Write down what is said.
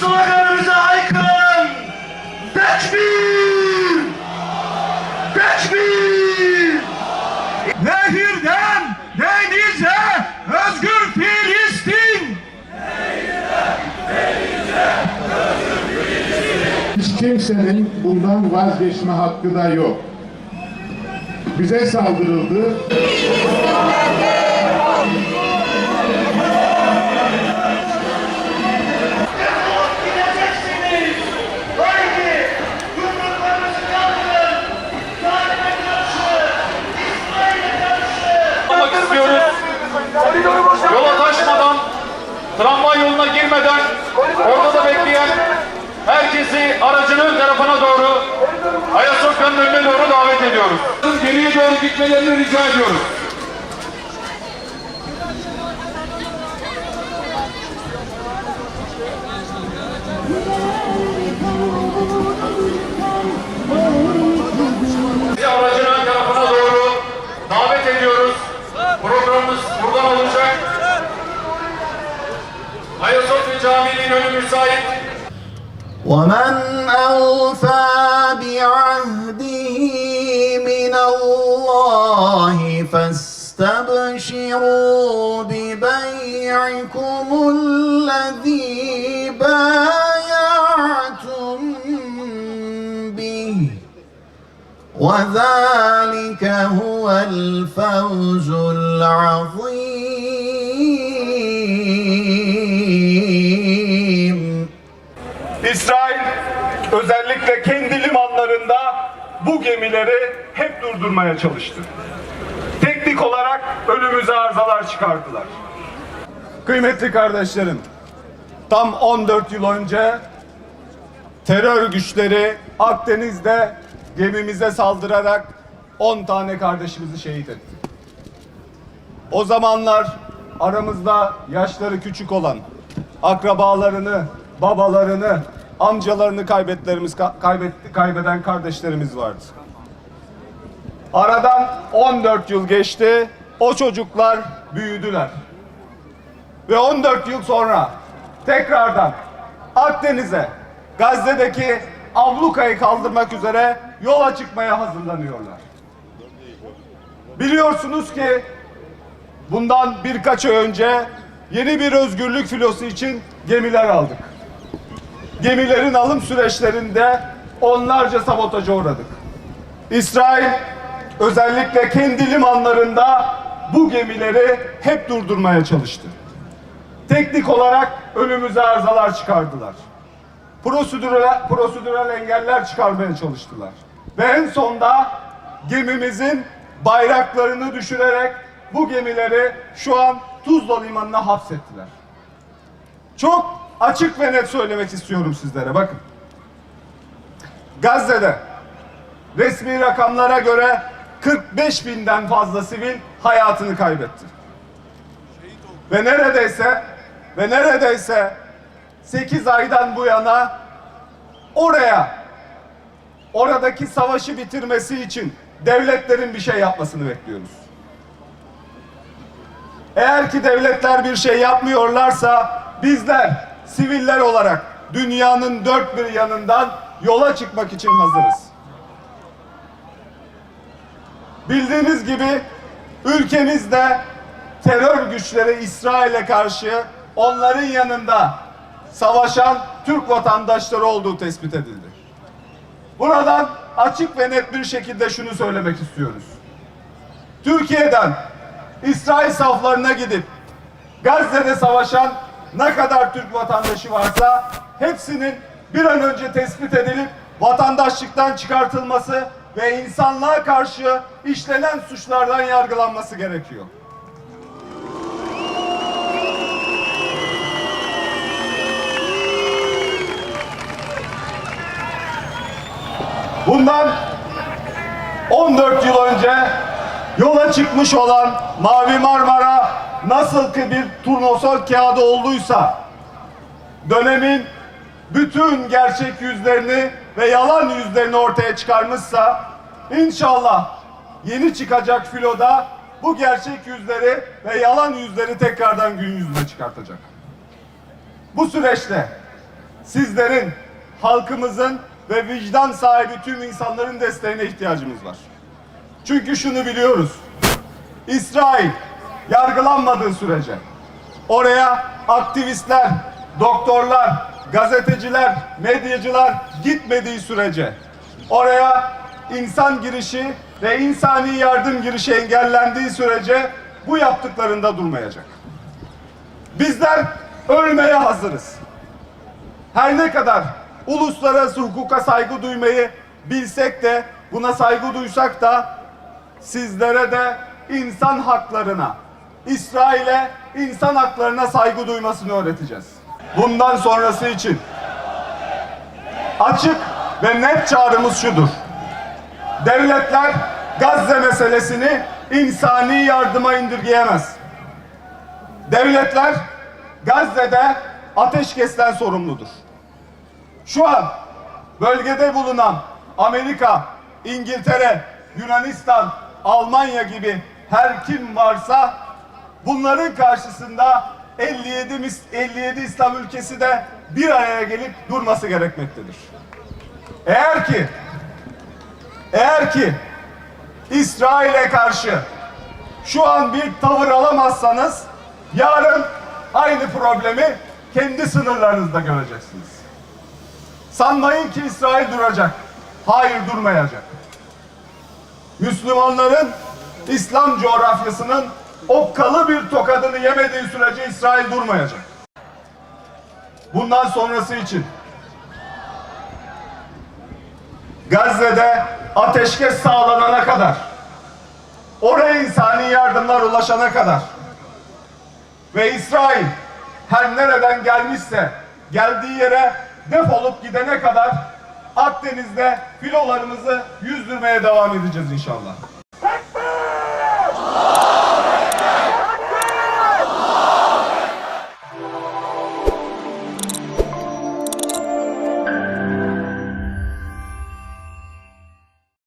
sloganımıza haykırın. Tekbir! Tekbir! Nehirden denize özgür Filistin! Hiç kimsenin bundan vazgeçme hakkı da yok. Bize saldırıldı. Yola taşmadan, tramvay yoluna girmeden orada da bekleyen herkesi aracının ön tarafına doğru, Ayasofya'nın önüne doğru davet ediyoruz. Geriye doğru gitmelerini rica ediyoruz. Aracın ön tarafına doğru davet ediyoruz. Programımız buradan olacak. Ayasofya Camii'nin önü müsait. وَمَنْ أَوْفَى بِعَهْدِهِ مِنَ اللَّهِ فَاسْتَبْشِرُوا بِبَيْعِكُمُ الَّذِي بَايَعْتُمْ بِهِ وَذَلِكَ هُوَ الْفَوْزُ الْعَظِيمُ. İsrail özellikle kendi limanlarında bu gemileri hep durdurmaya çalıştı. Teknik olarak önümüze arızalar çıkardılar. Kıymetli kardeşlerim, tam 14 yıl önce terör güçleri Akdeniz'de gemimize saldırarak 10 tane kardeşimizi şehit etti. O zamanlar aramızda yaşları küçük olan, akrabalarını, babalarını, amcalarını kaybeden kardeşlerimiz vardı. Aradan 14 yıl geçti. O çocuklar büyüdüler. Ve 14 yıl sonra tekrardan Akdeniz'e, Gazze'deki ablukayı kaldırmak üzere yola çıkmaya hazırlanıyorlar. Biliyorsunuz ki bundan birkaç ay önce yeni bir özgürlük filosu için gemiler aldık. Gemilerin alım süreçlerinde onlarca sabotaja uğradık. İsrail özellikle kendi limanlarında bu gemileri hep durdurmaya çalıştı. Teknik olarak önümüze arızalar çıkardılar. Prosedürel engeller çıkarmaya çalıştılar. Ve en sonda gemimizin bayraklarını düşürerek bu gemileri şu an Tuzla Limanı'na hapsettiler. Çok açık ve net söylemek istiyorum sizlere. Bakın. Gazze'de resmi rakamlara göre 45 binden fazla sivil hayatını kaybetti. Ve neredeyse 8 aydan bu yana oradaki savaşı bitirmesi için devletlerin bir şey yapmasını bekliyoruz. Eğer ki devletler bir şey yapmıyorlarsa bizler siviller olarak dünyanın dört bir yanından yola çıkmak için hazırız. Bildiğiniz gibi ülkemizde terör güçleri İsrail'e karşı onların yanında savaşan Türk vatandaşları olduğu tespit edildi. Buradan açık ve net bir şekilde şunu söylemek istiyoruz. Türkiye'den İsrail saflarına gidip Gazze'de savaşan ne kadar Türk vatandaşı varsa hepsinin bir an önce tespit edilip vatandaşlıktan çıkartılması ve insanlığa karşı işlenen suçlardan yargılanması gerekiyor. Bundan 14 yıl önce yola çıkmış olan Mavi Marmara nasıl ki bir turnusol kağıdı olduysa, dönemin bütün gerçek yüzlerini ve yalan yüzlerini ortaya çıkarmışsa, inşallah yeni çıkacak filoda bu gerçek yüzleri ve yalan yüzleri tekrardan gün yüzüne çıkartacak. Bu süreçte sizlerin, halkımızın ve vicdan sahibi tüm insanların desteğine ihtiyacımız var. Çünkü şunu biliyoruz. İsrail yargılanmadığı sürece, oraya aktivistler, doktorlar, gazeteciler, medyacılar gitmediği sürece, oraya insan girişi ve insani yardım girişi engellendiği sürece bu yaptıklarında durmayacak. Bizler ölmeye hazırız. Her ne kadar uluslararası hukuka saygı duymayı bilsek de, buna saygı duysak da sizlere de insan haklarına, İsrail'e insan haklarına saygı duymasını öğreteceğiz. Bundan sonrası için açık ve net çağrımız şudur. Devletler Gazze meselesini insani yardıma indirgeyemez. Devletler Gazze'de ateşkesten sorumludur. Şu an bölgede bulunan Amerika, İngiltere, Yunanistan, Almanya gibi kim varsa bunların karşısında 57 İslam ülkesi de bir araya gelip durması gerekmektedir. Eğer ki İsrail'e karşı şu an bir tavır alamazsanız yarın aynı problemi kendi sınırlarınızda göreceksiniz. Sanmayın ki İsrail duracak. Hayır, durmayacak. Müslümanların İslam coğrafyasının okkalı bir tokadını yemediği sürece İsrail durmayacak. Bundan sonrası için Gazze'de ateşkes sağlanana kadar, oraya insani yardımlar ulaşana kadar ve İsrail her nereden gelmişse geldiği yere defolup gidene kadar Akdeniz'de filolarımızı yüzdürmeye devam edeceğiz inşallah.